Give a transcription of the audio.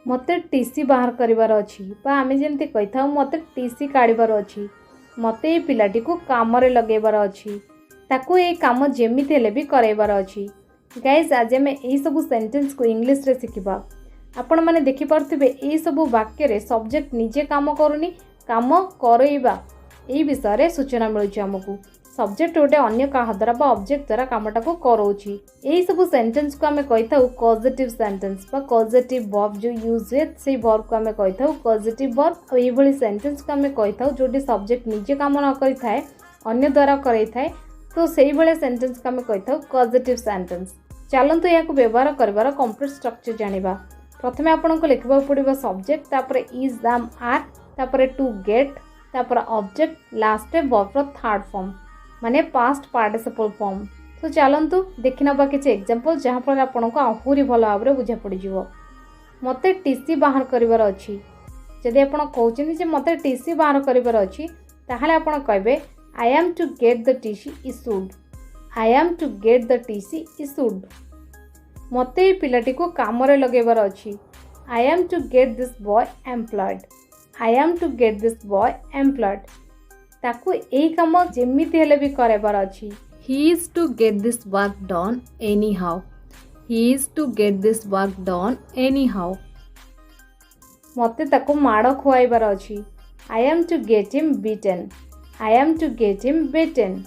मते टीसी बाहर करिवार अछि बा आमे जेमति कहिथाउ मते टीसी काढिबार अछि मते ए पिलाटी को काम रे लगेबार अछि ताकू ए काम जेमिति हेले भी करैबार अछि। गाइस आज आमे एई सब सेंटेंस को इंग्लिश रे सिखिबा। आपण माने देखि पारथिबे एई सब वाक्य रे सब्जेक्ट निजे काम करूनी काम करैबा एई विषय रे सूचना मिलुछि हमकु। सब्जेक्ट गोटे अन्य काहा द्वारा बा ऑब्जेक्ट द्वारा कामटा को करौछि। एई सब सेंटेंस को आमे कहिथाउ कॉजेटिव सेंटेंस बा कॉजेटिव वर्ब जो यूज हे सेई वर्ब को आमे कहिथाउ कॉजेटिव वर्ब। एई भली सेंटेंस को आमे कहिथाउ जोटी सब्जेक्ट निजे काम न करिथाए अन्य द्वारा करैथाए तो सेई भले सेंटेंस को आमे कहिथाउ कॉजेटिव सेंटेंस। चलंतु याकु व्यवहार करबार कंप्लीट स्ट्रक्चर जानिबा। प्रथमे आपनको लिखबा पड़िबो सब्जेक्ट तापरे इज एम आर तापरे टू गेट तापरे ऑब्जेक्ट लास्ट वर्ब रो थर्ड फॉर्म माने पास्ट पार्टिसिपल फॉर्म। तो चलंतु देखिनबा किछ एग्जांपल जहां पर आपनको आहुरी भलो भाबरे बुझा पड़ी जिवो। मते टीसी बाहर करिवार अछि जदि आपण कहउछिन जे मते टीसी बाहर करिवार अछि ताहाले आपण कहबे I am to get the TC issued. I am to get the TC issued. मते ए पिलाटी को काम रे लगेबार अछि I am to get this boy employed. I am to get this boy employed ताकू एई काम जेमिति हेले भी करेबार अछि। He is to get this work done anyhow. He is to get this work done anyhow. मते ताकू माड़ खुआइबार अछि I am to get him beaten. I am to get him beaten.